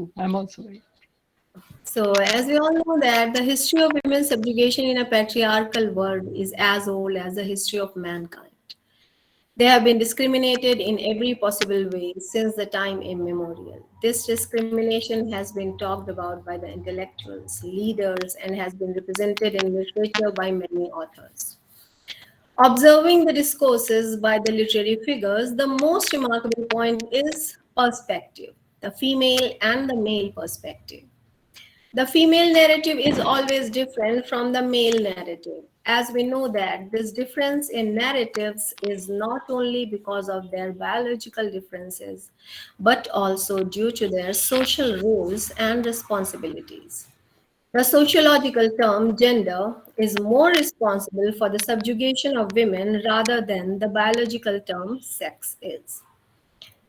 too. I'm also very. So, as we all know that the history of women's subjugation in a patriarchal world is as old as the history of mankind. They have been discriminated in every possible way since the time immemorial. This discrimination has been talked about by the intellectuals, leaders, and has been represented in literature by many authors. Observing the discourses by the literary figures, the most remarkable point is perspective, the female and the male perspective. The female narrative is always different from the male narrative, as we know that this difference in narratives is not only because of their biological differences, but also due to their social roles and responsibilities. The sociological term gender is more responsible for the subjugation of women rather than the biological term sex is.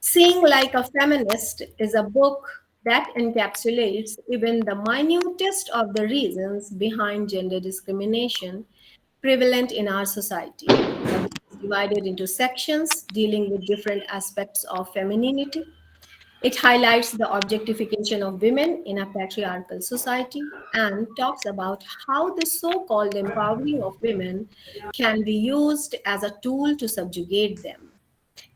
Seeing Like a Feminist is a book that encapsulates even the minutest of the reasons behind gender discrimination prevalent in our society. The book is divided into sections dealing with different aspects of femininity. It highlights the objectification of women in a patriarchal society and talks about how the so called empowering of women can be used as a tool to subjugate them.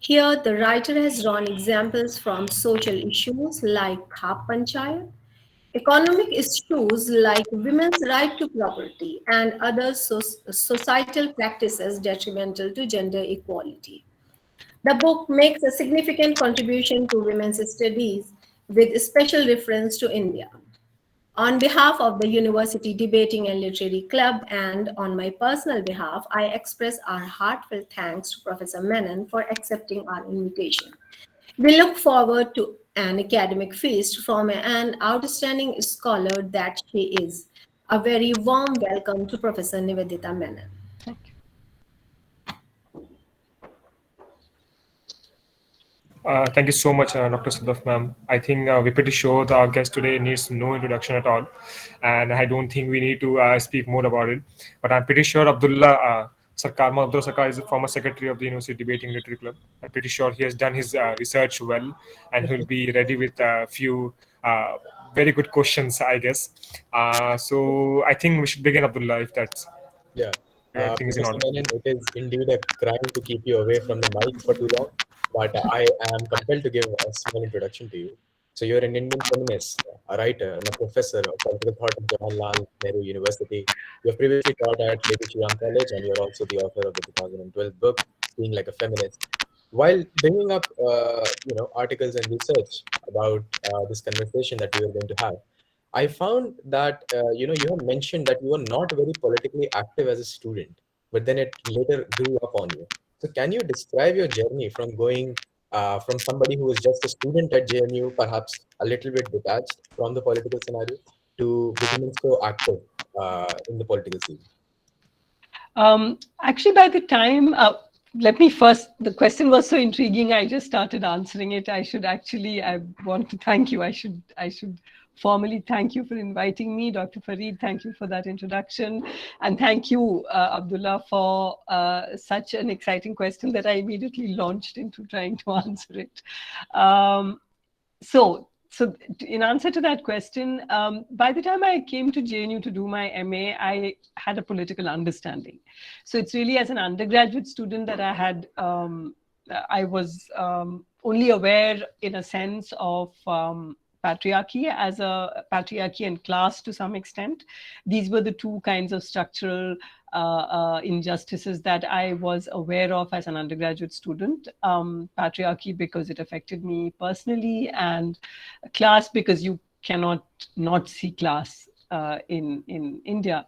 Here, the writer has drawn examples from social issues like Khap Panchayat, economic issues like women's right to property, and other societal practices detrimental to gender equality. The book makes a significant contribution to women's studies with special reference to India. On behalf of the University Debating and Literary Club and on my personal behalf, I express our heartfelt thanks to Professor Menon for accepting our invitation. We look forward to an academic feast from an outstanding scholar that she is. A very warm welcome to Professor Nivedita Menon. Thank you. Thank you so much, Dr. Sadaf ma'am. I think we're pretty sure that our guest today needs no introduction at all, and I don't think we need to speak more about it. But I'm pretty sure Abdullah Sarkar, Abdullah Sarkar is the former secretary of the University Debating Literary Club. I'm pretty sure he has done his research well, and he'll be ready with a few very good questions, I guess. So I think we should begin, Abdullah, if that's Yeah. everything is in Professor order. Menon, it is indeed a crime to keep you away from the mic for too long, but I am compelled to give a small introduction to you. So you're an Indian feminist, a writer, and a professor of political thought at Jawaharlal Nehru University. You have previously taught at Lady Shri Ram College, and you're also the author of the 2012 book, Being Like a Feminist. While bringing up, articles and research about this conversation that we are going to have, I found that you have mentioned that you were not very politically active as a student, but then it later grew up on you. So can you describe your journey from going from somebody who was just a student at JNU, perhaps a little bit detached from the political scenario, to becoming so active in the political scene? Actually, by the time, let me first, the question was so intriguing. I just started answering it. I want to thank you. I should formally thank you for inviting me. Dr. Fareed, thank you for that introduction. And thank you, Abdullah, for such an exciting question that I immediately launched into trying to answer it. So in answer to that question, by the time I came to JNU to do my MA, I had a political understanding. So it's really as an undergraduate student that I was only aware in a sense of patriarchy and class to some extent. These were the two kinds of structural injustices that I was aware of as an undergraduate student. Patriarchy because it affected me personally, and class because you cannot not see class in India.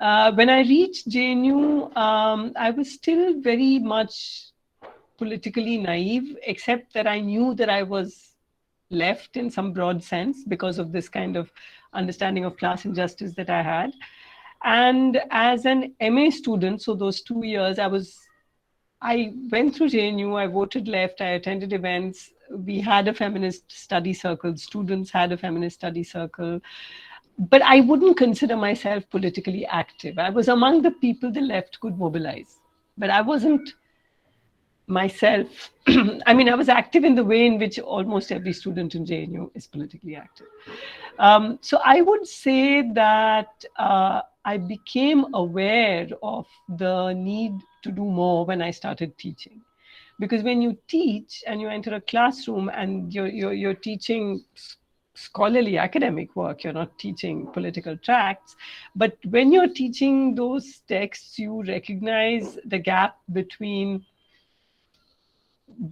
When I reached JNU, I was still very much politically naive, except that I knew that I was left in some broad sense because of this kind of understanding of class injustice that I had. And as an MA student, so those 2 years, I went through JNU, I voted left, I attended events. We had a feminist study circle, students had a feminist study circle, but I wouldn't consider myself politically active. I was among the people the left could mobilize, but I wasn't myself, I mean, I was active in the way in which almost every student in JNU is politically active. So I would say that I became aware of the need to do more when I started teaching. Because when you teach and you enter a classroom and you're teaching scholarly academic work, you're not teaching political tracts, but when you're teaching those texts, you recognize the gap between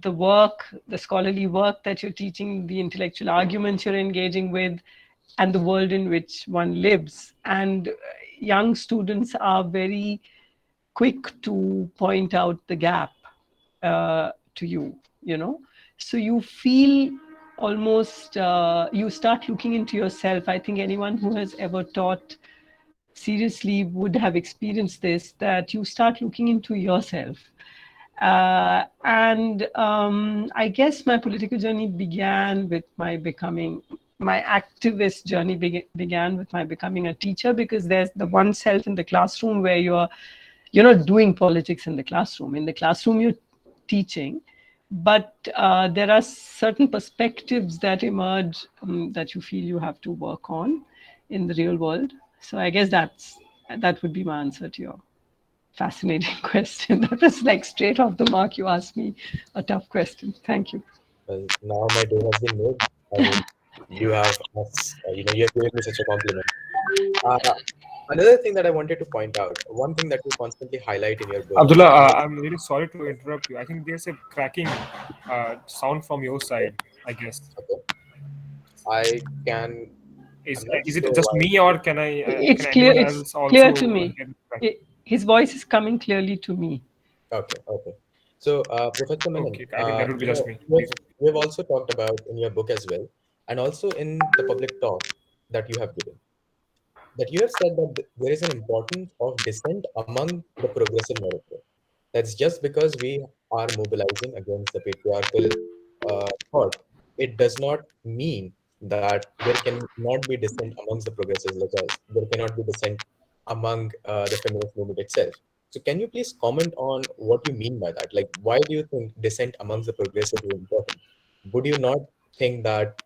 the work, the scholarly work that you're teaching, the intellectual arguments you're engaging with, and the world in which one lives. And young students are very quick to point out the gap to you, you know. So you feel almost, you start looking into yourself. I think anyone who has ever taught seriously would have experienced this, that you start looking into yourself. And I guess my political journey began with my activist journey began with my becoming a teacher, because there's the one self in the classroom where you're not doing politics in the classroom. In the classroom, you're teaching, but there are certain perspectives that emerge that you feel you have to work on in the real world. So I guess that would be my answer to your fascinating question. That was like straight off the mark. You asked me a tough question. Thank you. Well, now my day has been made. I mean, you have, you have given me such a compliment. Uh, Another thing that I wanted to point out, one thing that you constantly highlight in your book. Abdullah, I'm really sorry to interrupt you. I think there's a cracking sound from your side, I guess. Okay. I can. Is I'm not it sure just why. me, or can It's can clear. anyone It's else also clear to me. get cracking? His voice is coming clearly to me. Okay, okay. So, Professor Menon, Okay, I think that would be just me. you have also talked about in your book as well, and also in the public talk that you have given, that you have said that there is an importance of dissent among the progressive narrative. That's just because we are mobilizing against the patriarchal thought, it does not mean that there can not be dissent amongst the progressives, like there cannot be dissent among the feminist movement itself. So, can you please comment on what you mean by that? Like, why do you think dissent amongst the progressives is important? Would you not think that,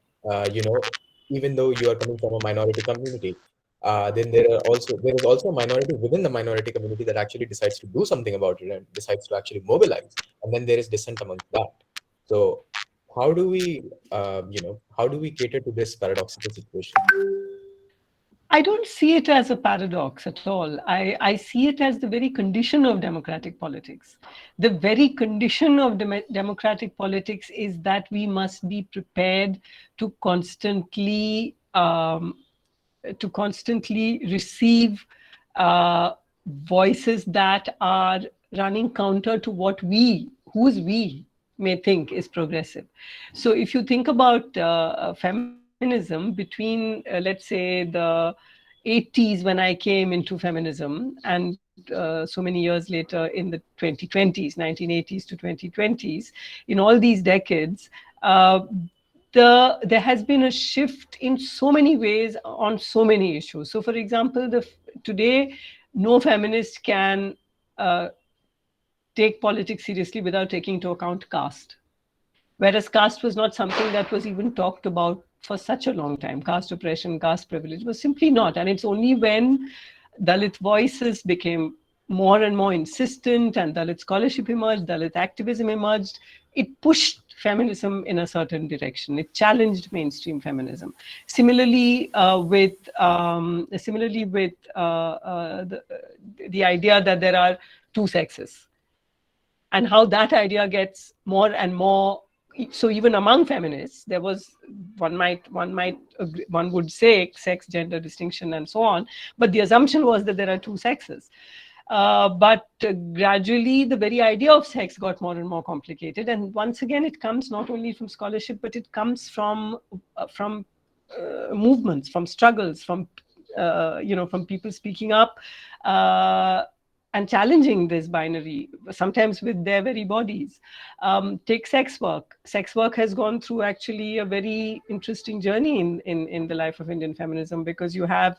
even though you are coming from a minority community, then there is also a minority within the minority community that actually decides to do something about it and decides to actually mobilize, and then there is dissent amongst that. So how do we how do we cater to this paradoxical situation? I don't see it as a paradox at all. I see it as the very condition of democratic politics. The very condition of democratic politics is that we must be prepared to constantly receive voices that are running counter to what whose we may think is progressive. So if you think about feminism between, let's say, the 80s when I came into feminism, and so many years later in the 2020s, 1980s to 2020s, in all these decades, there has been a shift in so many ways on so many issues. So, for example, today, no feminist can take politics seriously without taking into account caste. Whereas caste was not something that was even talked about for such a long time. Caste oppression, caste privilege was simply not. And it's only when Dalit voices became more and more insistent and Dalit scholarship emerged, Dalit activism emerged, it pushed feminism in a certain direction. It challenged mainstream feminism. Similarly, with the idea that there are two sexes, and how that idea gets more and more. So even among feminists, there was one would say sex, gender distinction, and so on. But the assumption was that there are two sexes. But gradually, the very idea of sex got more and more complicated. And once again, it comes not only from scholarship, but it comes from movements, from struggles, from people speaking up and challenging this binary, sometimes with their very bodies. Take sex work. Sex work has gone through actually a very interesting journey in the life of Indian feminism, because you have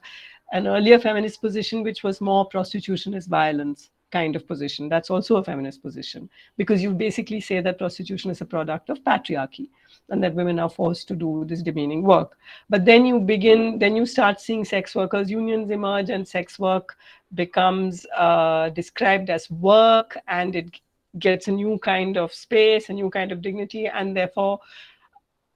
an earlier feminist position which was more prostitution is violence. kind of position. That's also a feminist position, because you basically say that prostitution is a product of patriarchy and that women are forced to do this demeaning work. But then you start seeing sex workers unions emerge, and sex work becomes described as work, and it gets a new kind of space, a new kind of dignity, and therefore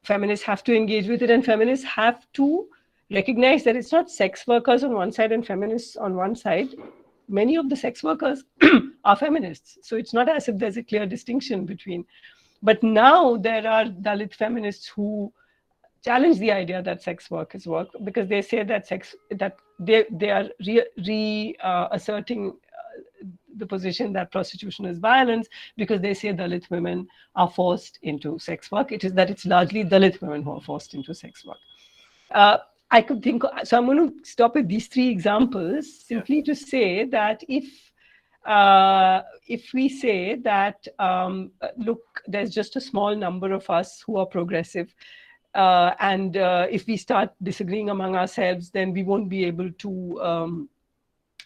feminists have to engage with it, and feminists have to recognize that it's not sex workers on one side and feminists on one side. Many of the sex workers are feminists, so it's not as if there's a clear distinction between. But now there are Dalit feminists who challenge the idea that sex work is work, because they say that they are asserting the position that prostitution is violence, because they say Dalit women are forced into sex work. It's largely Dalit women who are forced into sex work. I could think, so I'm going to stop with these three examples simply to say that if we say that, look, there's just a small number of us who are progressive, and if we start disagreeing among ourselves, then we won't be able to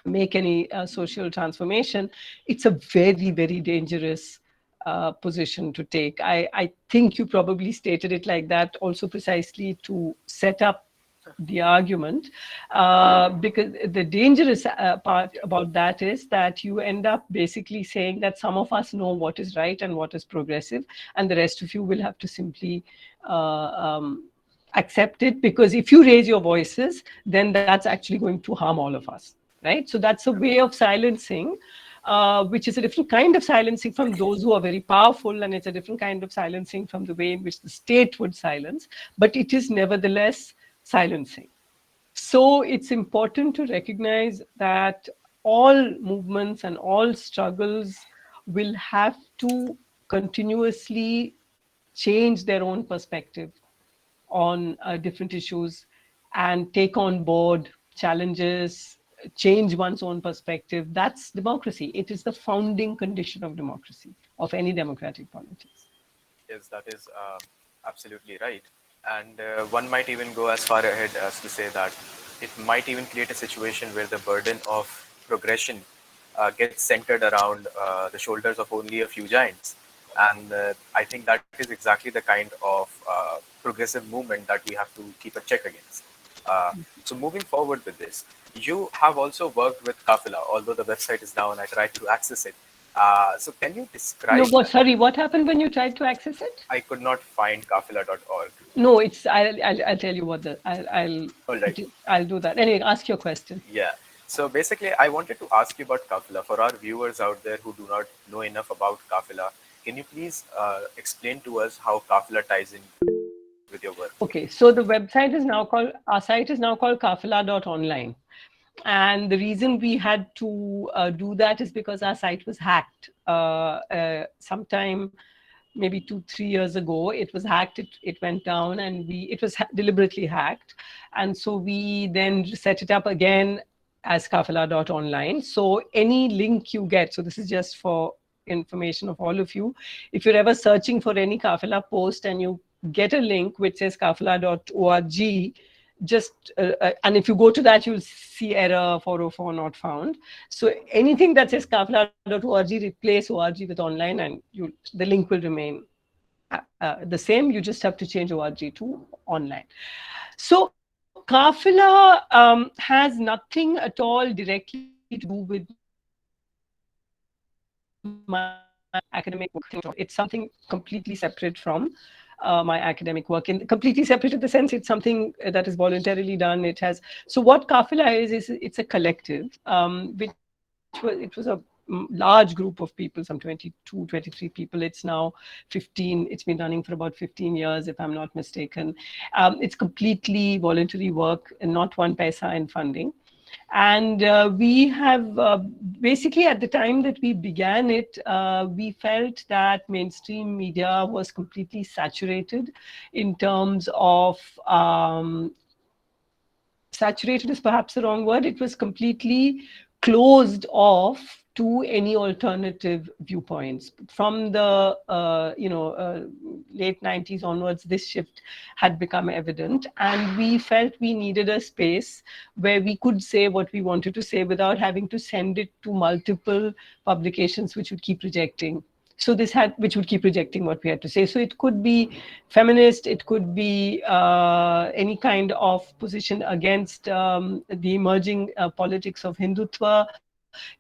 make any social transformation. It's a very, very dangerous position to take. I think you probably stated it like that also precisely to set up the argument, because the dangerous part about that is that you end up basically saying that some of us know what is right and what is progressive, and the rest of you will have to simply accept it, because if you raise your voices, then that's actually going to harm all of us, right? So that's a way of silencing, which is a different kind of silencing from those who are very powerful, and it's a different kind of silencing from the way in which the state would silence, but it is nevertheless silencing. So it's important to recognize that all movements and all struggles will have to continuously change their own perspective on different issues and take on board challenges, change one's own perspective. That's democracy. It is the founding condition of democracy, of any democratic politics. Yes, that is absolutely right. And one might even go as far ahead as to say that it might even create a situation where the burden of progression gets centered around the shoulders of only a few giants. And I think that is exactly the kind of progressive movement that we have to keep a check against. So moving forward with this, you have also worked with Kafila, although the website is down. I tried to access it. So can you describe... No, sorry, what happened when you tried to access it? I could not find kafila.org. No, it's, I'll tell you what I'll do that. Anyway, ask your question. Yeah. So basically, I wanted to ask you about Kafila. For our viewers out there who do not know enough about Kafila, can you please explain to us how Kafila ties in with your work? Okay, so the website is now called, our site is now called kafila.online. And the reason we had to do that is because our site was hacked sometime, maybe 2-3 years ago. It was hacked, it went down, and it was deliberately hacked. And so we then set it up again as kafila.online. So any link you get, so this is just for information of all of you, if you're ever searching for any Kafila post and you get a link which says kafila.org, just and if you go to that, you'll see error 404 not found. So anything that says kafila.org, replace org with online, and the link will remain the same. You just have to change org to online. So Kafila has nothing at all directly to do with my academic work. It's something completely separate from my academic work, and completely separate in the sense it's something that is voluntarily done. It has, so what Kafila is it's a collective, it was a large group of people, some 22, 23 people. It's now 15. It's been running for about 15 years, if I'm not mistaken. It's completely voluntary work and not one paisa in funding. And we have basically, at the time that we began it, we felt that mainstream media was completely saturated in terms of, saturated is perhaps the wrong word, it was completely closed off to any alternative viewpoints. From the late 90s onwards, this shift had become evident, and we felt we needed a space where we could say what we wanted to say without having to send it to multiple publications which would keep rejecting. So which would keep rejecting what we had to say. So it could be feminist, it could be any kind of position against the emerging politics of Hindutva.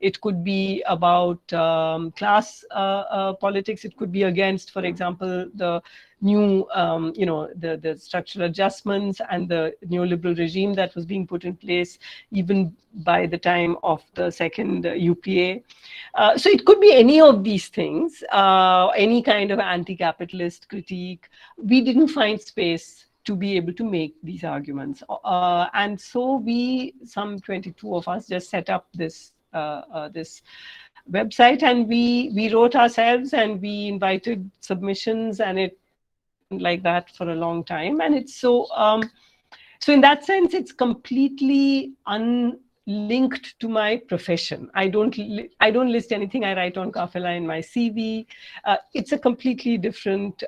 It could be about class politics. It could be against, for example, the new, the structural adjustments and the neoliberal regime that was being put in place even by the time of the second UPA. So it could be any of these things, any kind of anti-capitalist critique. We didn't find space to be able to make these arguments. And so some 22 of us, just set up this website, and we wrote ourselves, and we invited submissions, and it went like that for a long time. And it's so in that sense, it's completely unlinked to my profession. I don't list anything I write on Kafila in my CV. It's a completely different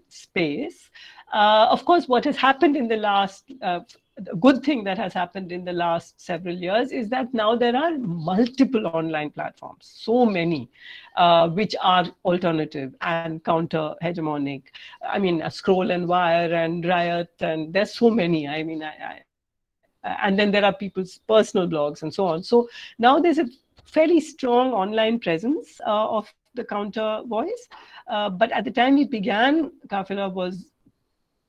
space. Of course, what has happened in the last the good thing that has happened in the last several years is that now there are multiple online platforms, so many, which are alternative and counter hegemonic. I mean, Scroll and Wire and Riot, and there's so many. I mean, and then there are people's personal blogs and so on. So now there's a fairly strong online presence of the counter voice. But at the time it began, Kafila was,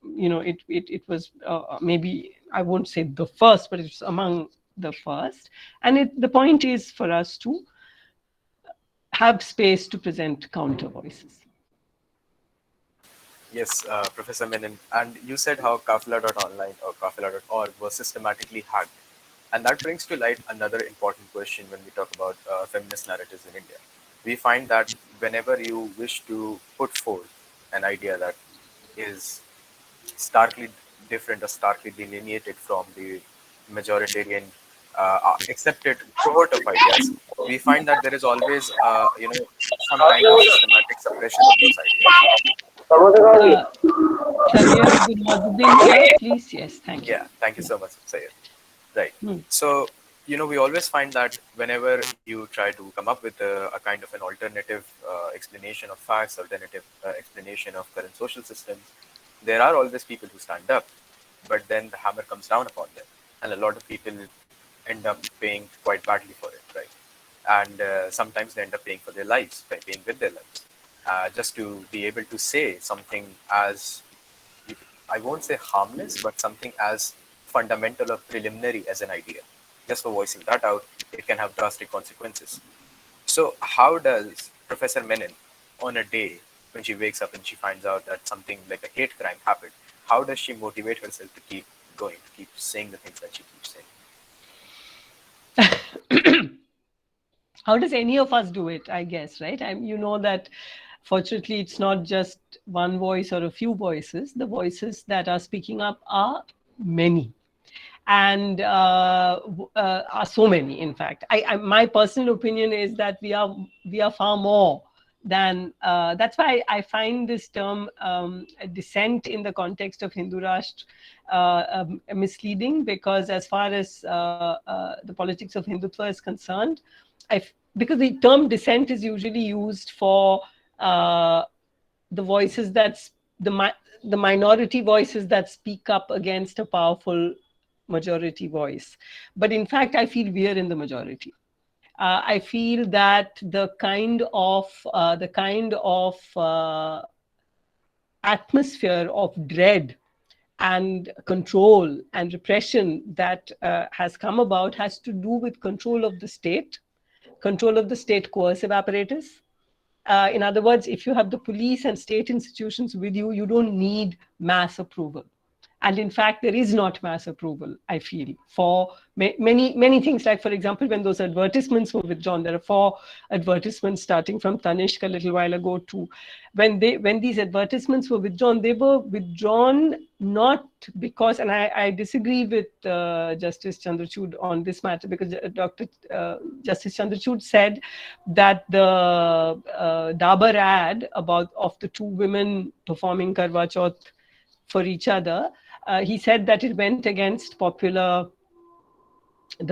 it was maybe, I won't say the first, but it's among the first. And the point is for us to have space to present counter voices. Yes, Professor Menon. And you said how Kafila.online or Kafila.org was systematically hacked. And that brings to light another important question when we talk about feminist narratives in India. We find that whenever you wish to put forth an idea that is starkly different or starkly delineated from the majoritarian accepted cohort of ideas, we find that there is always some kind of systematic suppression of those ideas. Please, yes, thank you. Yeah, thank you so much, Sayed. Right. So, we always find that whenever you try to come up with a kind of an alternative explanation of facts, alternative explanation of current social systems, there are always people who stand up, but then the hammer comes down upon them. And a lot of people end up paying quite badly for it, right? And sometimes they end up paying for their lives, by paying with their lives, just to be able to say something as, I won't say harmless, but something as fundamental or preliminary as an idea. Just for voicing that out, it can have drastic consequences. So how does Professor Menon, on a day when she wakes up and she finds out that something like a hate crime happened, how does she motivate herself to keep going, to keep saying the things that she keeps saying? How does any of us do it, I guess, right? That fortunately it's not just one voice or a few voices. The voices that are speaking up are many. And are so many, in fact. My personal opinion is that we are far more than, that's why I find this term dissent in the context of Hindu Rashtra misleading, because as far as the politics of Hindutva is concerned, because the term dissent is usually used for the voices the minority voices that speak up against a powerful majority voice. But in fact, I feel we are in the majority. I feel that the kind of atmosphere of dread and control and repression that has come about has to do with control of the state coercive apparatus. In other words, if you have the police and state institutions with you, you don't need mass approval. And in fact, there is not mass approval, I feel, for many things. Like, for example, when those advertisements were withdrawn, there are 4 advertisements starting from Tanishq a little while ago to when these advertisements were withdrawn, they were withdrawn not because, and I disagree with Justice Chandrachud on this matter, because Justice Chandrachud said that the Dabur ad of the 2 women performing Karwa Chauth for each other, he said that it went against the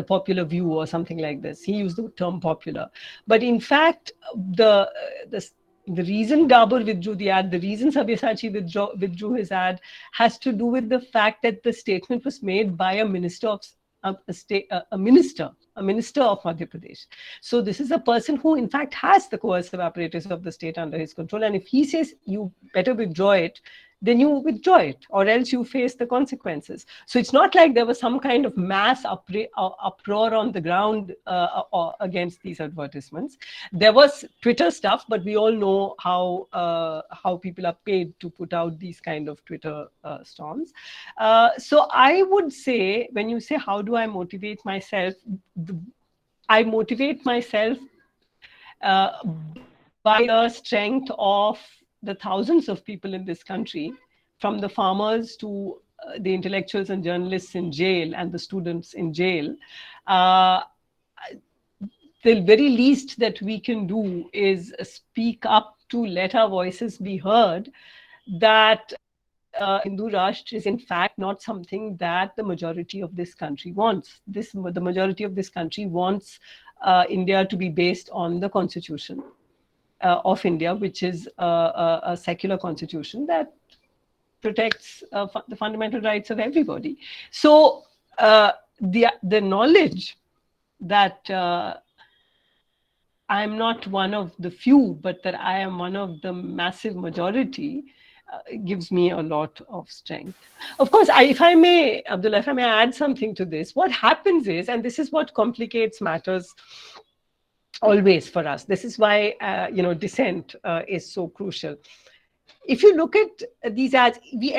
popular view or something like this. He used the term popular. But in fact, the reason Dabur withdrew the ad, the reason Sabyasachi withdrew his ad, has to do with the fact that the statement was made by a minister of a minister of Madhya Pradesh. So this is a person who, in fact, has the coercive apparatus of the state under his control. And if he says you better withdraw it, then you withdraw it, or else you face the consequences. So it's not like there was some kind of mass uproar on the ground against these advertisements. There was Twitter stuff, but we all know how people are paid to put out these kind of Twitter storms. So I would say, when you say how do I motivate myself, I motivate myself by the strength of the thousands of people in this country, from the farmers to the intellectuals and journalists in jail and the students in jail. The very least that we can do is speak up to let our voices be heard, that Hindu Rashtra is in fact not something that the majority of this country wants. The majority of this country wants India to be based on the constitution of India, which is a secular constitution that protects the fundamental rights of everybody. So the knowledge that I'm not one of the few, but that I am one of the massive majority, gives me a lot of strength. Of course, if I may, Abdullah, if I may add something to this, what happens is, and this is what complicates matters always for us. This is why dissent is so crucial. If you look at these ads, we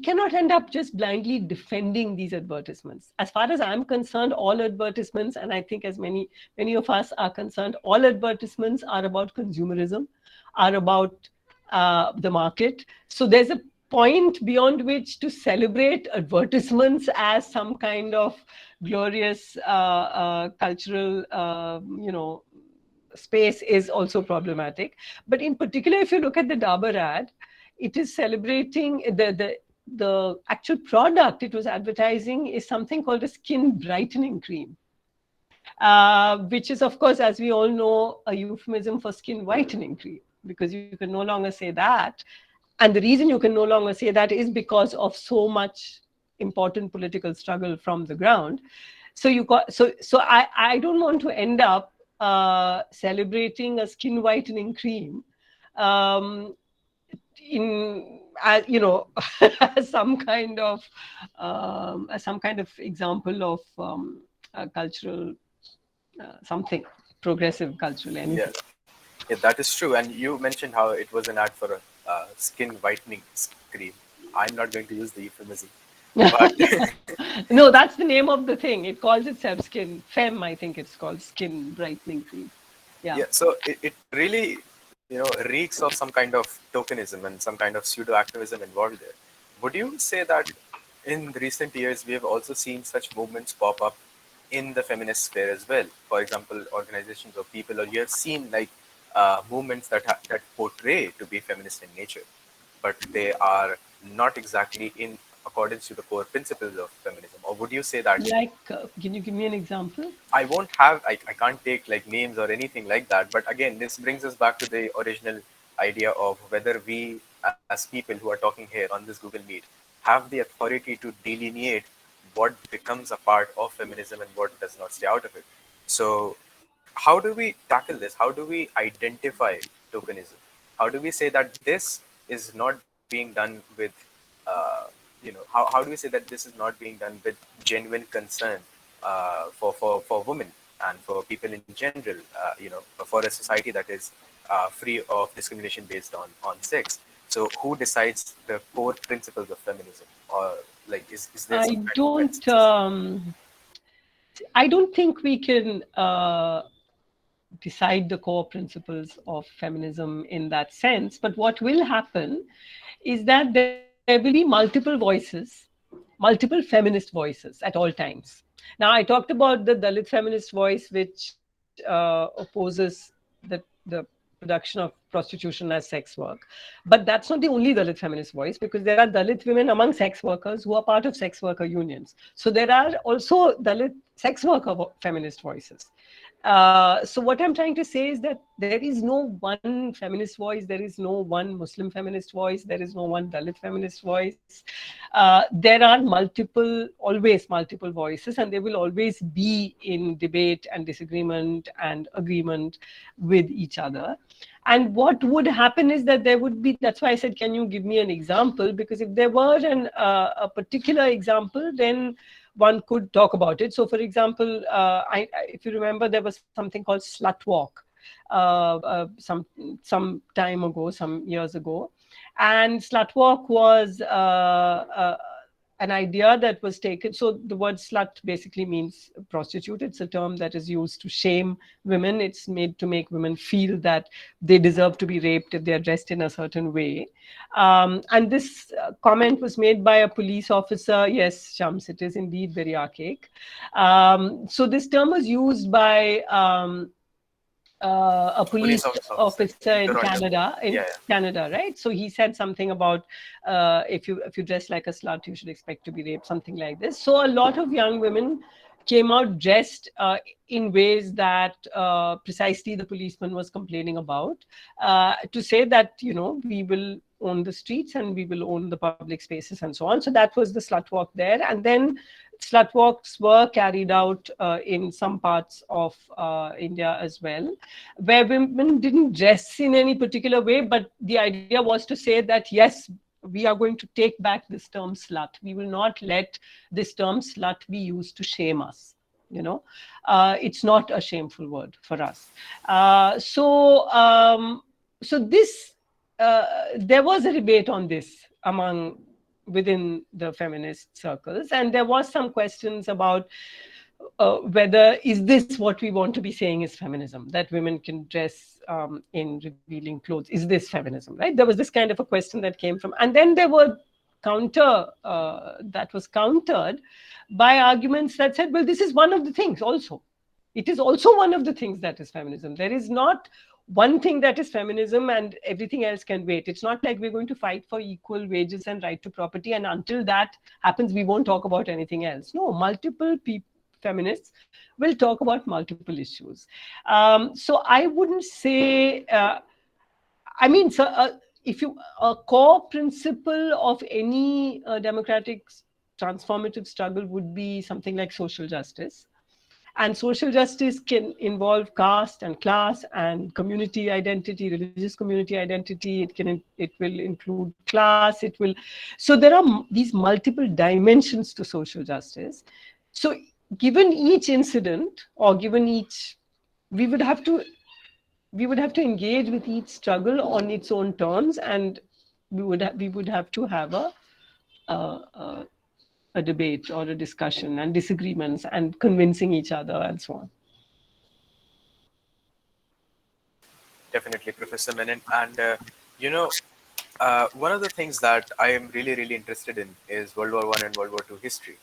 cannot end up just blindly defending these advertisements. As far as I'm concerned, all advertisements, and I think as many of us are concerned, all advertisements are about consumerism, are about the market. So there's a point beyond which to celebrate advertisements as some kind of glorious cultural, space is also problematic. But in particular, if you look at the Dabur ad, it is celebrating the actual product it was advertising is something called a skin brightening cream, which is, of course, as we all know, a euphemism for skin whitening cream, because you can no longer say that. And the reason you can no longer say that is because of so much important political struggle from the ground. So I don't want to end up celebrating a skin whitening cream as some kind of example of a cultural something progressive cultural anything. Yeah, that is true. And you mentioned how it was an ad for a skin whitening cream. I'm not going to use the euphemism. But No, that's the name of the thing. It calls itself Skin Femme, I think it's called, skin brightening cream. Yeah. So it really, reeks of some kind of tokenism and some kind of pseudo activism involved there. Would you say that in recent years we have also seen such movements pop up in the feminist sphere as well? For example, organizations or people, or you have seen like movements that portray to be feminist in nature, but they are not exactly in accordance to the core principles of feminism? Or would you say that, like can you give me an example? I can't take like names or anything like that, but again, this brings us back to the original idea of whether we as people who are talking here on this Google Meet have the authority to delineate what becomes a part of feminism and what does not stay out of it. So how do we tackle this? How do we identify tokenism? How do we say that this is not being done with how do we say that this is not being done with genuine concern for women and for people in general, for a society that is free of discrimination based on sex? So who decides the core principles of feminism, or like is there some I kind of don't. consensus? I don't think we can decide the core principles of feminism in that sense. But what will happen is that there will be multiple voices, multiple feminist voices at all times. Now, I talked about the Dalit feminist voice, which opposes the production of prostitution as sex work. But that's not the only Dalit feminist voice, because there are Dalit women among sex workers who are part of sex worker unions. So there are also Dalit sex worker feminist voices. So what I'm trying to say is that there is no one feminist voice, there is no one Muslim feminist voice, there is no one Dalit feminist voice. There are multiple, always multiple voices, and they will always be in debate and disagreement and agreement with each other. And what would happen is that there would be, that's why I said, can you give me an example? Because if there were a particular example, then one could talk about it. So, for example, if you remember, there was something called Slut Walk some time ago, some years ago, and Slut Walk was an idea that was taken. So the word slut basically means prostitute. It's a term that is used to shame women. It's made to make women feel that they deserve to be raped if they are dressed in a certain way. And this comment was made by a police officer. Yes, Shams, it is indeed very archaic. So this term was used by a police officer in Canada, right? So he said something about if you dress like a slut, you should expect to be raped, something like this. So a lot of young women came out dressed in ways that precisely the policeman was complaining about, to say that, you know, we will own the streets and we will own the public spaces and so on. So that was the Slut Walk there. And then slut walks were carried out in some parts of India as well, where women didn't dress in any particular way, but the idea was to say that, yes, we are going to take back this term slut. We will not let this term slut be used to shame us. You know, it's not a shameful word for us. So this, there was a debate on this within the feminist circles, and there was some questions about whether is this what we want to be saying is feminism, that women can dress in revealing clothes, is this feminism, right? There was this kind of a question that came from, and then there were that was countered by arguments that said, well, this is one of the things also. It is also one of the things that is feminism. There is not one thing that is feminism and everything else can wait. It's not like we're going to fight for equal wages and right to property, and until that happens, we won't talk about anything else. No, multiple feminists will talk about multiple issues. So I wouldn't say, if you, a core principle of any democratic transformative struggle would be something like social justice. And social justice can involve caste and class and community identity, religious community identity. It will include class. It will. So there are these multiple dimensions to social justice. So given each incident, or given each, we would have to engage with each struggle on its own terms, and we would have to have a debate or a discussion and disagreements and convincing each other and so on. Definitely, Professor Menon. And one of the things that I am really, really interested in is World War I and World War II history.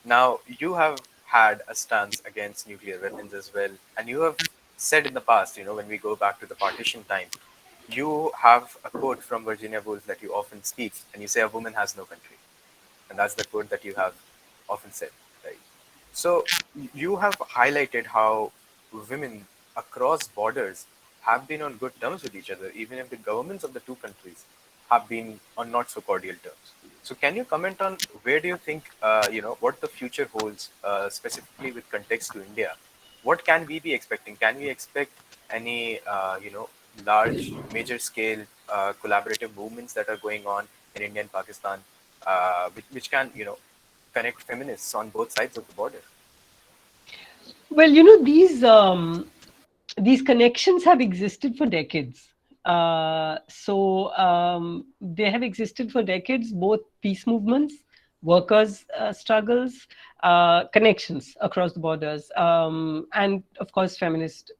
Now, you have had a stance against nuclear weapons as well, and you have said in the past, when we go back to the partition time, you have a quote from Virginia Woolf that you often speak, and you say, "A woman has no country," and that's the quote that you have often said, right? So you have highlighted how women across borders have been on good terms with each other, even if the governments of the two countries have been on not so cordial terms. So can you comment on where do you think, what the future holds, specifically with context to India? What can we be expecting? Can we expect any, large, major scale collaborative movements that are going on in India and Pakistan, which can, connect feminists on both sides of the border? Well, these connections have existed for decades. They have existed for decades, both peace movements, workers' struggles, connections across the borders, and of course, feminist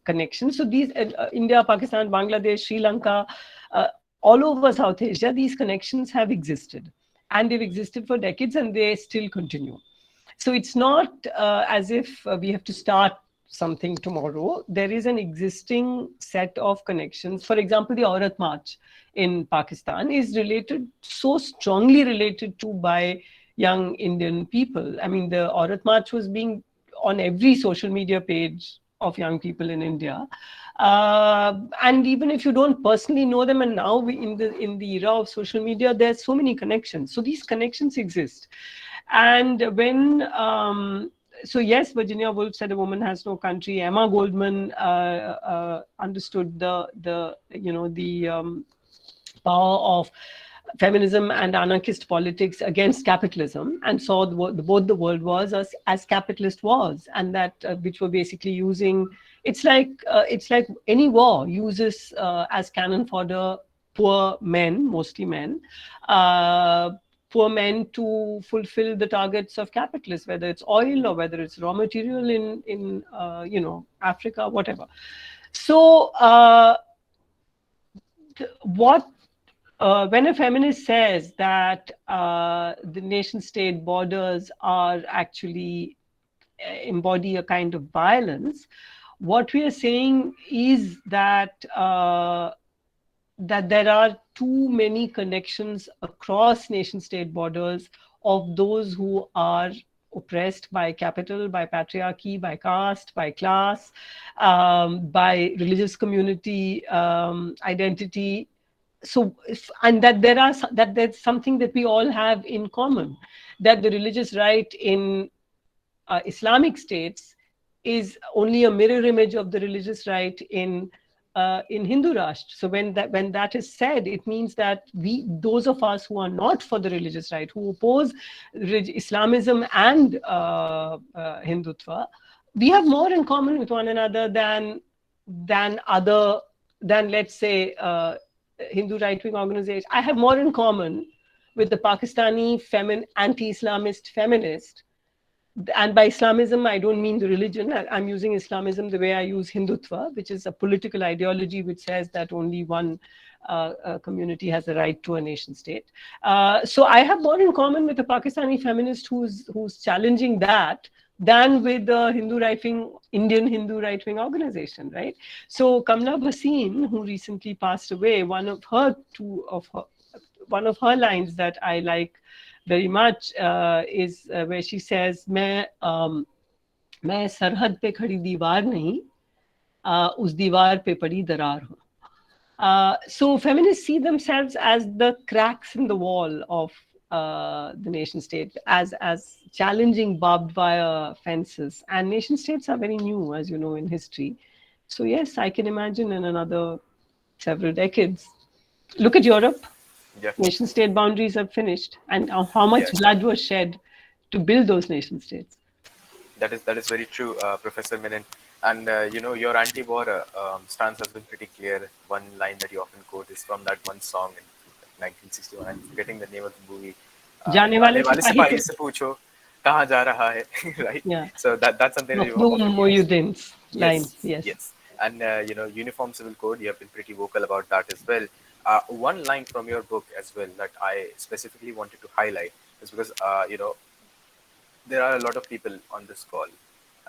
connections. So these India, Pakistan, Bangladesh, Sri Lanka, all over South Asia, these connections have existed, and they've existed for decades, and they still continue. So it's not as if we have to start something tomorrow. There is an existing set of connections. For example, the Aurat March in Pakistan is related, so strongly related to by young Indian people. I mean, the Aurat March was being on every social media page of young people in India. And even if you don't personally know them, and now in the era of social media, there's so many connections. So these connections exist. And when so yes, Virginia Woolf said a woman has no country. Emma Goldman understood the power of feminism and anarchist politics against capitalism, and saw both the world wars as capitalist wars, and that which were basically using, it's like any war uses as cannon fodder poor men, mostly men, poor men to fulfill the targets of capitalists, whether it's oil or whether it's raw material in Africa, whatever. So when a feminist says that the nation-state borders are actually embody a kind of violence, what we are saying is that that there are too many connections across nation-state borders of those who are oppressed by capital, by patriarchy, by caste, by class, by religious community identity. So, and that there's something that we all have in common, that the religious right in Islamic states is only a mirror image of the religious right in Hindu Rashtra. So when that is said, it means that those of us who are not for the religious right, who oppose Islamism and Hindutva, we have more in common with one another than let's say Hindu right-wing organization. I have more in common with the Pakistani anti-Islamist feminist. And by Islamism, I don't mean the religion. I'm using Islamism the way I use Hindutva, which is a political ideology which says that only one community has a right to a nation state. So I have more in common with a Pakistani feminist who's challenging that than with the Indian Hindu right-wing organization, right? So Kamla Bhasin, who recently passed away, one of her lines that I like very much is where she says, मैं सरहद पे खड़ी दीवार नहीं, उस दीवार पे पड़ी दरार हूँ. So feminists see themselves as the cracks in the wall of the nation state, as challenging barbed wire fences. And nation states are very new, as you know, in history. So yes, I can imagine in another several decades. Look at Europe. Yeah. Nation state boundaries are finished, and how much blood was shed to build those nation states. That is very true, Professor Menon. And your anti-war stance has been pretty clear. One line that you often quote is from that one song in 1961. I'm forgetting the name of the movie. जाने वाले सिपाही से पूछो कहाँ जा रहा है, right? Yeah. So that's something that you Mohyuddin's line. Yes. And Uniform Civil Code, you have been pretty vocal about that as well. One line from your book as well that I specifically wanted to highlight is because there are a lot of people on this call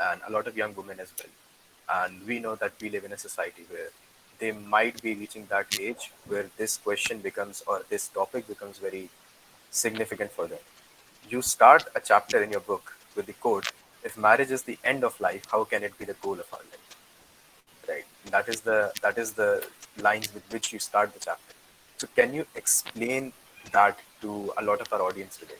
and a lot of young women as well, and we know that we live in a society where they might be reaching that age where this question becomes, or this topic becomes, very significant for them. You start a chapter in your book with the quote, "If marriage is the end of life, how can it be the goal of our life?" Right. That is the lines with which you start the chapter. So can you explain that to a lot of our audience today?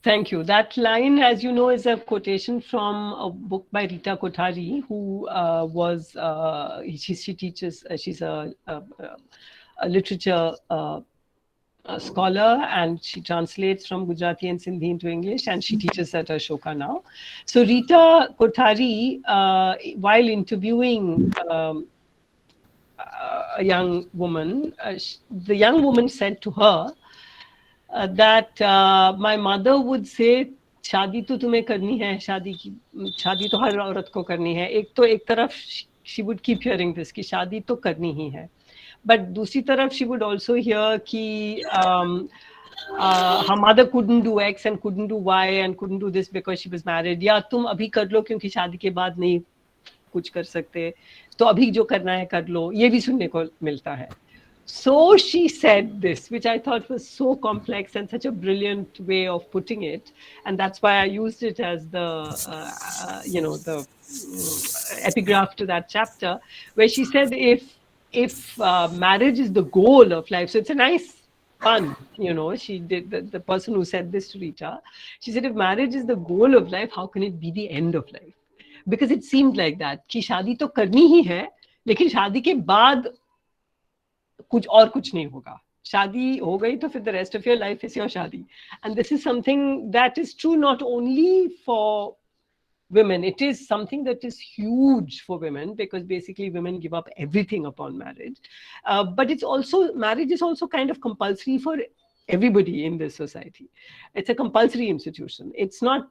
Thank you. That line, as you know, is a quotation from a book by Rita Kothari, who she teaches, she's a literature scholar, and she translates from Gujarati and Sindhi into English, and she teaches at Ashoka now. So Rita Kothari, while interviewing a young woman. The young woman said to her that my mother would say, शादी तो तुम्हें करनी है, शादी तो हर औरत को करनी है. एक तरफ she would keep hearing this कि शादी तो करनी ही है, but दूसरी तरफ she would also hear कि her mother couldn't do X and couldn't do Y and couldn't do this because she was married. या तुम अभी कर लो क्योंकि शादी के बाद नहीं कुछ कर सकते, तो अभी जो करना है कर लो, ये भी सुनने को मिलता है. So she said this, which I thought was so complex and such a brilliant way of putting it, and that's why I used it as the epigraph to that chapter, where she said if marriage is the goal of life, so it's a nice pun, she did, the person who said this to Rita, she said if marriage is the goal of life, how can it be the end of life? Because it seemed like that कि शादी तो करनी ही है, लेकिन शादी के बाद कुछ नहीं होगा. शादी हो गई तो फिर the rest of your life is your शादी. And this is something that is true not only for women, it is something that is huge for women, because basically women give up everything upon marriage. But marriage is also kind of compulsory for everybody in this society. It's a compulsory institution. It's not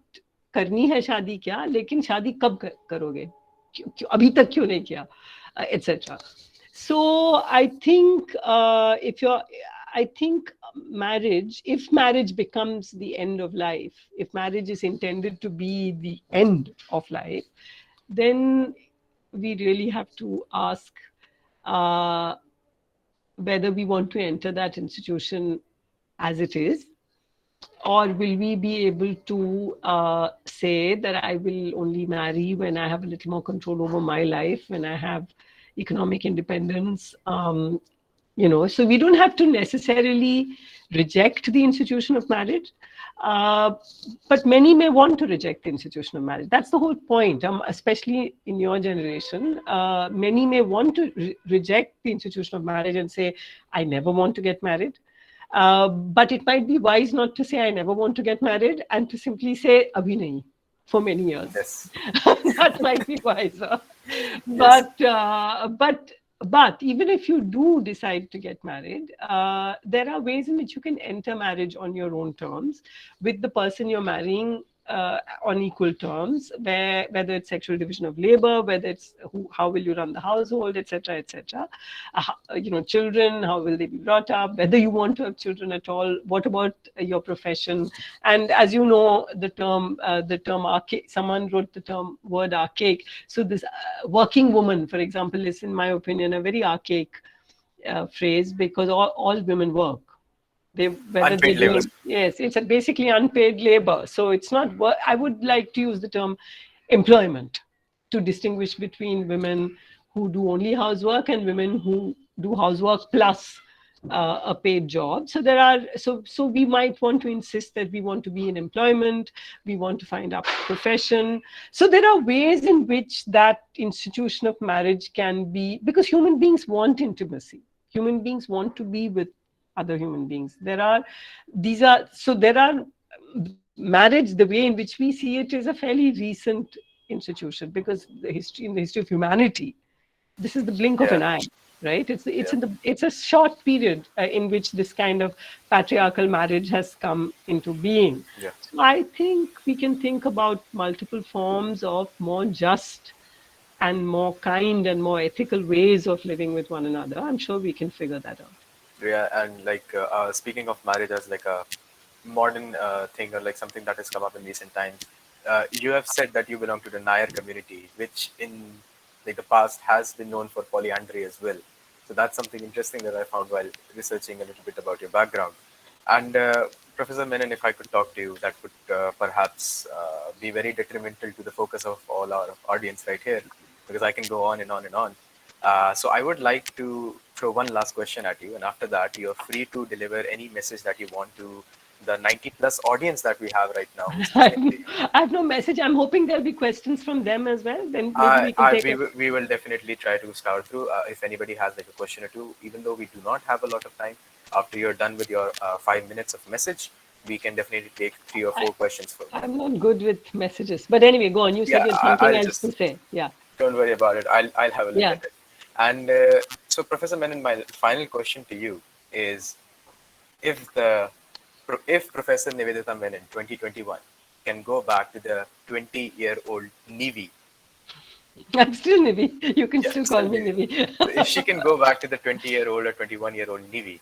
करनी है शादी क्या, लेकिन शादी कब करोगे, अभी तक क्यों नहीं किया, etc. So I think if marriage becomes the end of life, if marriage is intended to be the end of life, then we really have to ask whether we want to enter that institution as it is, or will we be able to say that I will only marry when I have a little more control over my life, when I have economic independence. So we don't have to necessarily reject the institution of marriage, but many may want to reject the institution of marriage. That's the whole point, especially in your generation. Many may want to reject the institution of marriage and say, I never want to get married. But it might be wise not to say I never want to get married, and to simply say abhi nahi for many years. Yes. That might be wiser. Yes. But even if you do decide to get married, there are ways in which you can enter marriage on your own terms with the person you're marrying, on equal terms, whether it's sexual division of labor, whether it's how will you run the household, etc., etc. Children, how will they be brought up, whether you want to have children at all, what about your profession. And as you know, the term archaic, someone wrote the word archaic. So this working woman, for example, is, in my opinion, a very archaic phrase, because all women work. Unpaid labor. Yes, it's basically unpaid labor. So it's not work. I would like to use the term employment to distinguish between women who do only housework and women who do housework plus a paid job. So we might want to insist that we want to be in employment, we want to find our profession. So there are ways in which that institution of marriage can be, because human beings want intimacy. Human beings want to be with other human beings. Marriage, the way in which we see it, is a fairly recent institution, because in the history of humanity, this is the blink of an eye, right? It's a short period in which this kind of patriarchal marriage has come into being. Yeah. So I think we can think about multiple forms of more just and more kind and more ethical ways of living with one another. I'm sure we can figure that out. Yeah, and speaking of marriage as like a modern thing, or like something that has come up in recent times, you have said that you belong to the Nair community, which in the past has been known for polyandry as well. So that's something interesting that I found while researching a little bit about your background. And Professor Menon, if I could talk to you, that would perhaps be very detrimental to the focus of all our audience right here, because I can go on and on and on. So I would like to throw one last question at you, and after that, you're free to deliver any message that you want to the 90+ audience that we have right now. I have no message. I'm hoping there'll be questions from them as well. Then maybe we can take we will definitely try to scour through. If anybody has like a question or two, even though we do not have a lot of time, after you're done with your 5 minutes of message, we can definitely take 3 or 4 questions for you. I'm not good with messages, but anyway, go on. You said you had something else to say. Yeah. Don't worry about it. I'll have a look at it. And So, Professor Menon, my final question to you is, if Professor Nivedita Menon, 2021, can go back to the 20-year-old Nivi, I'm still Nivi. You can yeah, still still call me Nivi. Nivi. So if she can go back to the 20-year-old or 21-year-old Nivi,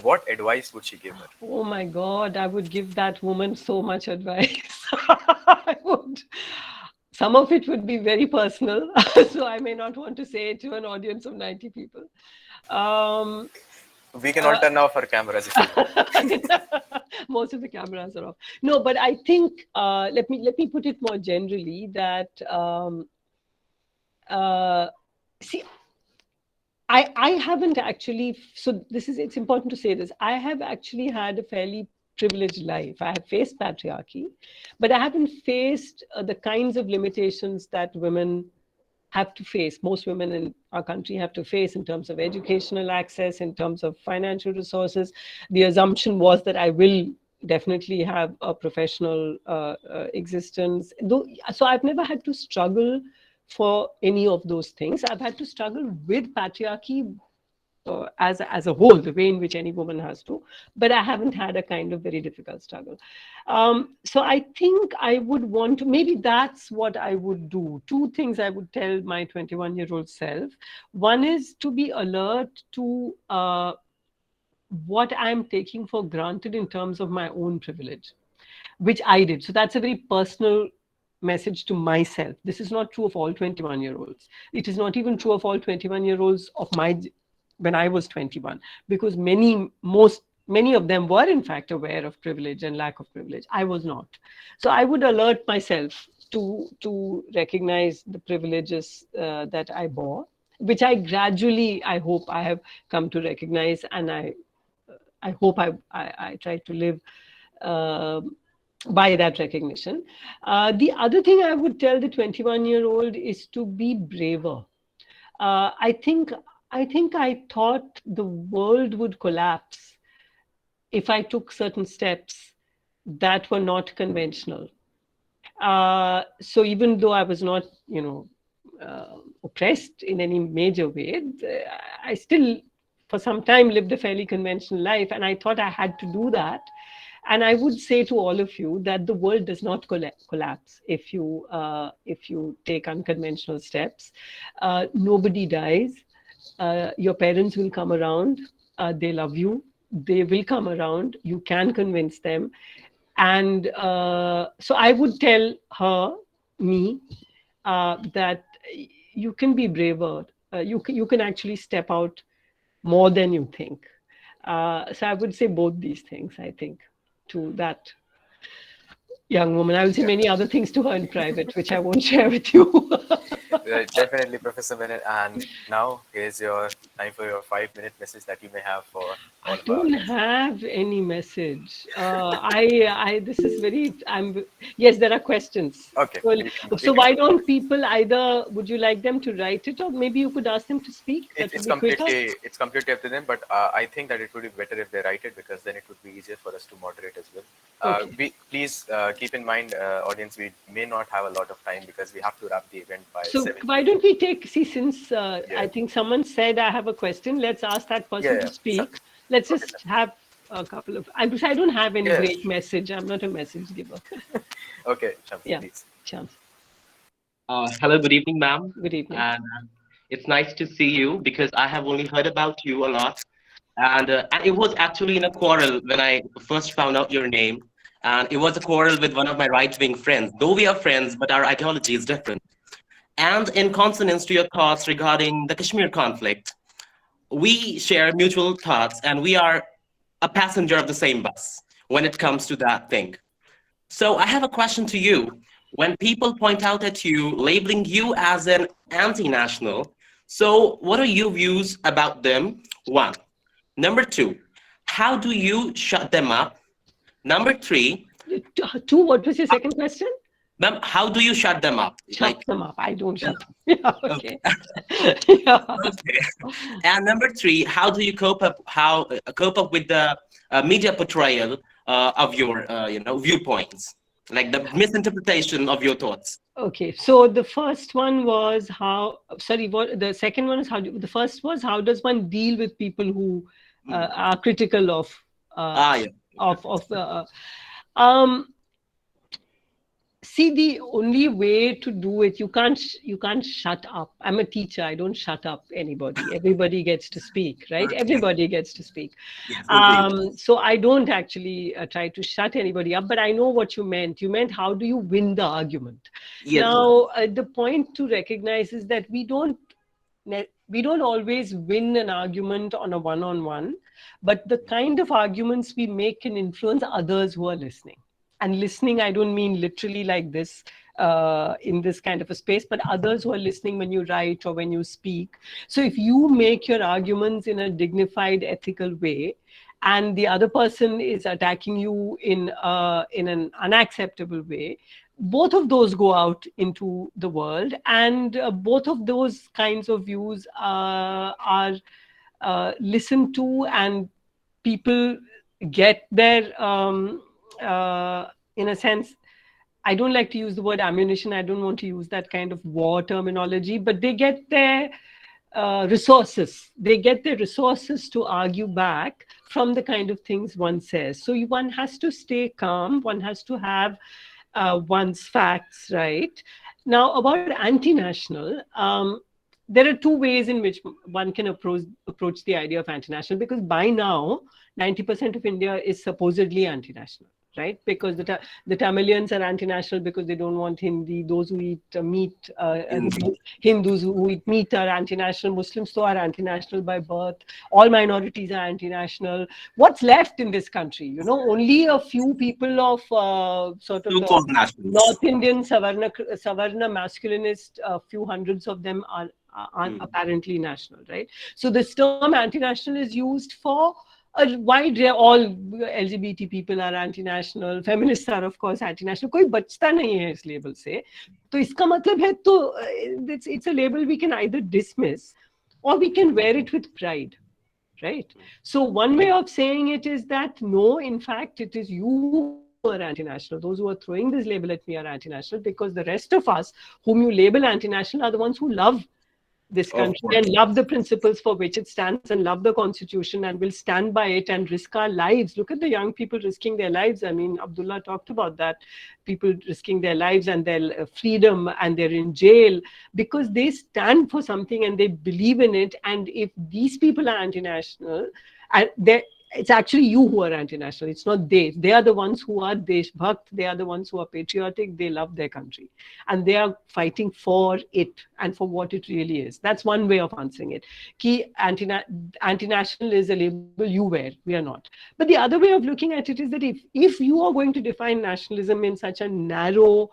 what advice would she give her? Oh my God, I would give that woman so much advice. I would. Some of it would be very personal, so I may not want to say it to an audience of 90 people. We can all turn off our cameras if you want. Most of the cameras are off. No, but I think let me put it more generally that see, I haven't actually. So it's important to say this. I have actually had a fairly privileged life. I have faced patriarchy, but I haven't faced the kinds of limitations that women have to face. Most women in our country have to face in terms of educational access, in terms of financial resources. The assumption was that I will definitely have a professional existence. So I've never had to struggle for any of those things. I've had to struggle with patriarchy as a whole, the way in which any woman has to, but I haven't had a kind of very difficult struggle. So I think I would want to, maybe that's what I would do. Two things I would tell my 21-year-old self. One is to be alert to what I'm taking for granted in terms of my own privilege, which I did. So that's a very personal message to myself. This is not true of all 21-year-olds. It is not even true of all 21-year-olds of when I was 21, because many of them were in fact aware of privilege and lack of privilege. I was not. So I would alert myself to recognize the privileges that I bore, which I gradually, I hope I have come to recognize, and I hope I try to live by that recognition. The other thing I would tell the 21-year-old is to be braver. I think I thought the world would collapse if I took certain steps that were not conventional. So even though I was not, oppressed in any major way, I still, for some time, lived a fairly conventional life, and I thought I had to do that. And I would say to all of you that the world does not collapse if you take unconventional steps. Nobody dies. Your parents will come around. They love you. They will come around. You can convince them. And so I would tell me, that you can be braver. You can actually step out more than you think. So I would say both these things, I think, to that young woman. I will say many other things to her in private, which I won't share with you. Definitely, Professor Menon. And now here's your time for your 5-minute message that you may have for all I of our don't audience. have any message. This is very, yes, there are questions. Okay. Well, you can so why don't people either, would you like them to write it, or maybe you could ask them to speak? That It's would be quicker. completely up to them, but I think that it would be better if they write it, because then it would be easier for us to moderate as well. Okay. Please keep in mind, audience, we may not have a lot of time because we have to wrap the event by So 7. why don't we since I think someone said I have a question, let's ask that person to speak. Sure. Let's just have a couple of, I don't have any Yeah. great message. I'm not a message giver. Okay, Shams, Yeah. please. Chance. Hello, good evening, ma'am. Good evening. And it's nice to see you, because I have only heard about you a lot. And it was actually in a quarrel when I first found out your name. And it was a quarrel with one of my right-wing friends. Though we are friends, but our ideology is different. And in consonance to your thoughts regarding the Kashmir conflict, we share mutual thoughts, and we are a passenger of the same bus when it comes to that thing. So I have a question to you. When people point out at you, labeling you as an anti-national, so what are your views about them? 1. Number 2, how do you shut them up? Number 3. 2, what was your second question? Ma'am, how do you shut them up? Shut them up. I don't shut them. Yeah, okay. Yeah. Okay. And number 3, how do you cope up with the media portrayal of your viewpoints? like the misinterpretation of your thoughts. Okay, so the first one was how, sorry, what the second one is how, the first was how does one deal with people who are critical of, Yeah. um, see, the only way to do it, you can't shut up. I'm a teacher, I don't shut up anybody. Everybody gets to speak, right? Everybody gets to speak. Yes, agreed. So I don't actually try to shut anybody up, but I know what you meant. You meant how do you win the argument? Yes. Now, the point to recognize is that we don't always win an argument on a one-on-one, but the kind of arguments we make can influence others who are listening. And listening, I don't mean literally like this in this kind of a space, but others who are listening when you write or when you speak. So if you make your arguments in a dignified, ethical way, and the other person is attacking you in an unacceptable way, both of those go out into the world, and both of those kinds of views are listened to, and people get their in a sense, I don't like to use the word ammunition. I don't want to use that kind of war terminology, but they get their resources. They get their resources to argue back from the kind of things one says. So one has to stay calm. One has to have one's facts right. Now, about anti-national, there are two ways in which one can approach the idea of anti-national, because by now, 90% of India is supposedly anti-national, right? Because the Tamilians are anti-national because they don't want Hindi. Those who eat meat, Hindus who eat meat are anti-national. Muslims so are anti-national by birth. All minorities are anti-national. What's left in this country? You know, only a few people of sort of the North Indian Savarna masculinist, a few hundreds of them are apparently national, right? So this term anti-national is used for a wide range. All LGBT people are anti-national, feminists are of course anti-national. कोई बचता नहीं है इस label से. तो इसका मतलब है तो it's a label we can either dismiss or we can wear it with pride, right? So one way of saying it is that no, in fact, it is you who are anti-national. Those who are throwing this label at me are anti-national, because the rest of us whom you label anti-national are the ones who love this country and love the principles for which it stands and love the constitution and will stand by it and risk our lives. Look at the young people risking their lives. I mean, Abdullah talked about that. People risking their lives and their freedom, and they're in jail because they stand for something and they believe in it. And if these people are anti-national, and it's actually you who are anti-national. It's not they. They are the ones who are Deshbhakt. They are the ones who are patriotic. They love their country. And they are fighting for it and for what it really is. That's one way of answering it. Ki anti-national is a label you wear. We are not. But the other way of looking at it is that if you are going to define nationalism in such a narrow,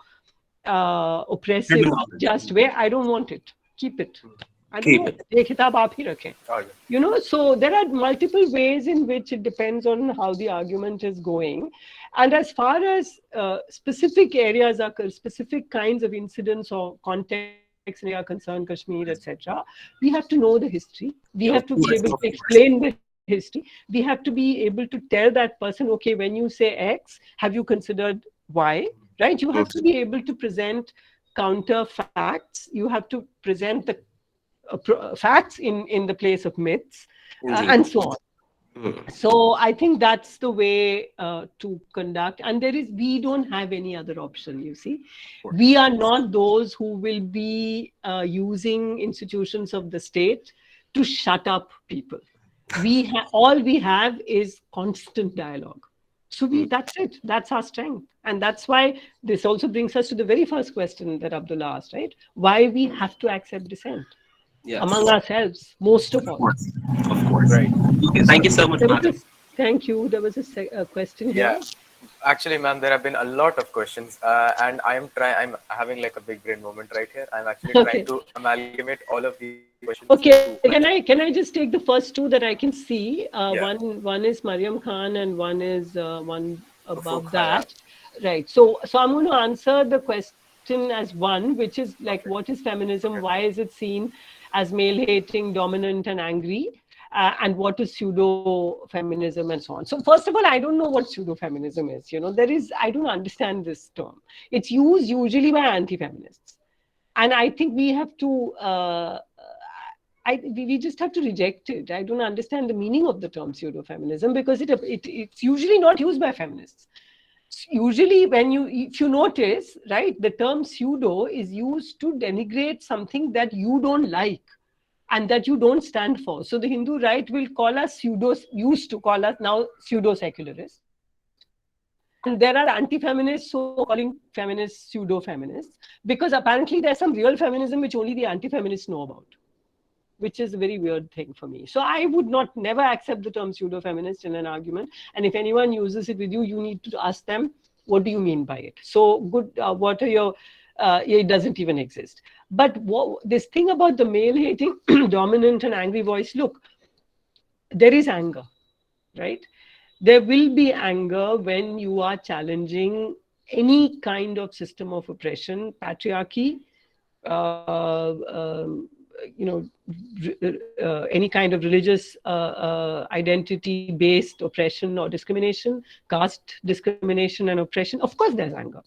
oppressive, just way, I don't want it. Keep it. You know, so there are multiple ways in which it depends on how the argument is going. And as far as specific areas are, specific kinds of incidents or contexts are concerned, Kashmir, etc., we have to know the history. We have to be able to explain the history. We have to be able to tell that person, okay, when you say X, have you considered Y, right? You have to be able to present counter facts. You have to present the facts in the place of myths, and so on. So I think that's the way to conduct. And we don't have any other option, you see. We are not those who will be using institutions of the state to shut up people. All we have is constant dialogue. So that's it. That's our strength. And that's why this also brings us to the very first question that Abdullah asked, right? Why we have to accept dissent. Yes. Among ourselves, most of all. Of course. Right. Okay, thank you so much, madam. Thank you. There was a question here. Yeah. Actually, ma'am, there have been a lot of questions, and I'm having like a big brain moment right here. I'm actually trying to amalgamate all of these questions. Okay. Can I just take the first two that I can see? One is Mariam Khan, and one is one above that. Right. So I'm going to answer the question as one, which is like, what is feminism? Why is it seen as male-hating, dominant, and angry? and what is pseudo feminism and so on. So first of all, I don't know what pseudo feminism is. I don't understand this term. It's used usually by anti-feminists, and I think we have to we just have to reject it. I don't understand the meaning of the term pseudo feminism, because it's usually not used by feminists. Usually, if you notice, right, the term pseudo is used to denigrate something that you don't like and that you don't stand for. So the Hindu right will call us used to call us now pseudo secularists. And there are anti-feminists who are calling feminists pseudo-feminists, because apparently there's some real feminism which only the anti-feminists know about, which is a very weird thing for me. So I would never accept the term pseudo-feminist in an argument. And if anyone uses it with you, you need to ask them, what do you mean by it? So good, what are your, it doesn't even exist. But this thing about the male-hating, dominant and angry voice, look, there is anger, right? There will be anger when you are challenging any kind of system of oppression, patriarchy, any kind of religious identity-based oppression or discrimination, caste discrimination and oppression. Of course, there's anger,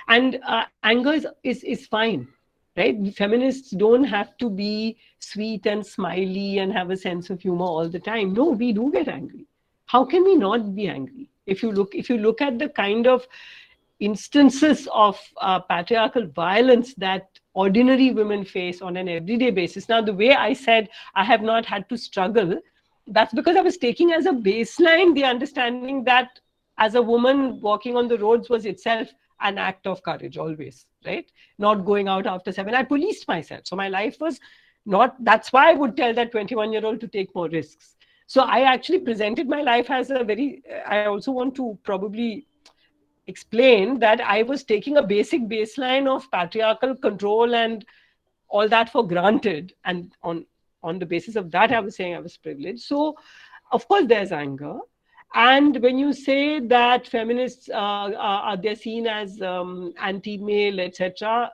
and anger is fine, right? Feminists don't have to be sweet and smiley and have a sense of humor all the time. No, we do get angry. How can we not be angry? If you look at the kind of instances of patriarchal violence that ordinary women face on an everyday basis. Now, the way I said I have not had to struggle, that's because I was taking as a baseline the understanding that as a woman, walking on the roads was itself an act of courage, always, right? Not going out after 7. I policed myself. So my life was not, that's why I would tell that 21-year-old to take more risks. So I actually presented my life as I also want to probably explain that I was taking a basic baseline of patriarchal control and all that for granted. And on the basis of that, I was saying I was privileged. So, of course, there's anger. And when you say that feminists they're seen as anti-male, etc.,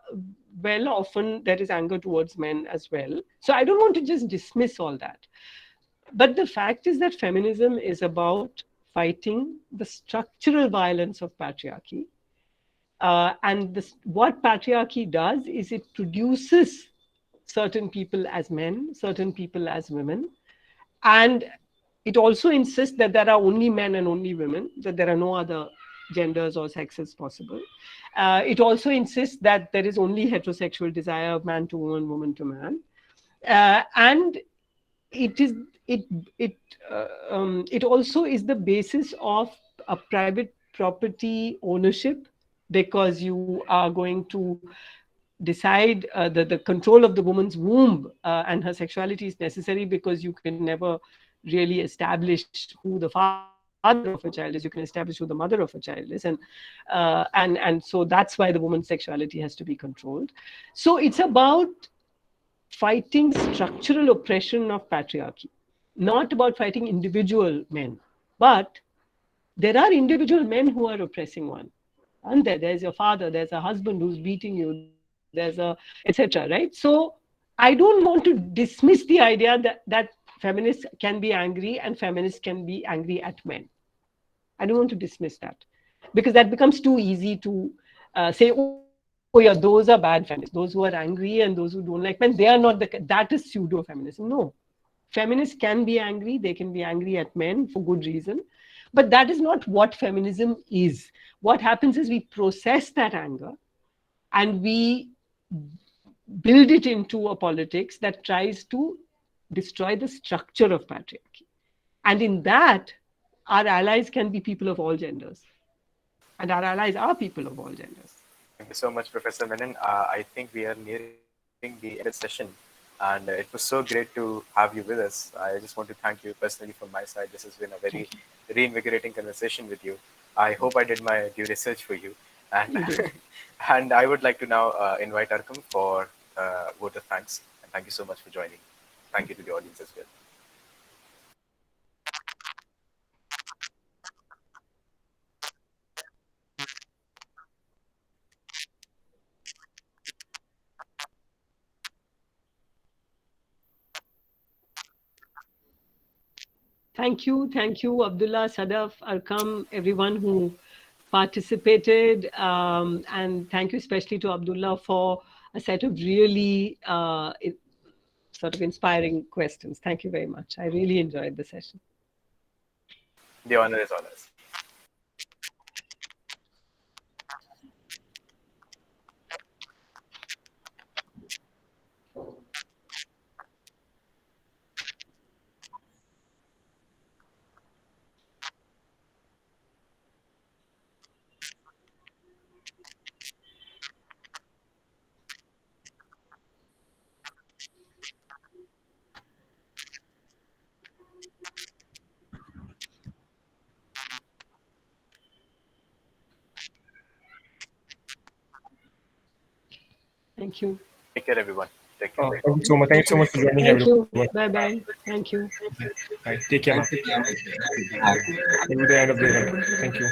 well, often there is anger towards men as well. So I don't want to just dismiss all that. But the fact is that feminism is about fighting the structural violence of patriarchy. What patriarchy does is it produces certain people as men, certain people as women. And it also insists that there are only men and only women, that there are no other genders or sexes possible. It also insists that there is only heterosexual desire of man to woman, woman to man. And it also is the basis of a private property ownership, because you are going to decide the control of the woman's womb and her sexuality is necessary, because you can never really establish who the father of a child is. You can establish who the mother of a child is, and so that's why the woman's sexuality has to be controlled. So it's about fighting structural oppression of patriarchy, not about fighting individual men. But there are individual men who are oppressing one. And there's your father, there's a husband who's beating you, there's a etc. Right? So I don't want to dismiss the idea that feminists can be angry and feminists can be angry at men. I don't want to dismiss that, because that becomes too easy to say, oh yeah, those are bad feminists. Those who are angry and those who don't like men, they are not that is pseudo-feminism. No. Feminists can be angry, they can be angry at men for good reason. But that is not what feminism is. What happens is we process that anger and we build it into a politics that tries to destroy the structure of patriarchy. And in that, our allies can be people of all genders. And our allies are people of all genders. Thank you so much, Professor Menon. I think we are nearing the end of this session, and it was so great to have you with us. I just want to thank you personally from my side. This has been a very reinvigorating conversation with you. I hope I did my due research for you. And, and I would like to now invite Arkam for vote of thanks. And thank you so much for joining. Thank you to the audience as well. Thank you, Abdullah, Sadaf, Arkam, everyone who participated, and thank you especially to Abdullah for a set of really sort of inspiring questions. Thank you very much. I really enjoyed the session. The honor is all ours. Thank you. Take care, everyone. Take care. Thank you so much. Thank you so much for joining, Thank everyone. you. Bye-bye. Thank you. Bye. Take care. Till the end of the event. Thank you.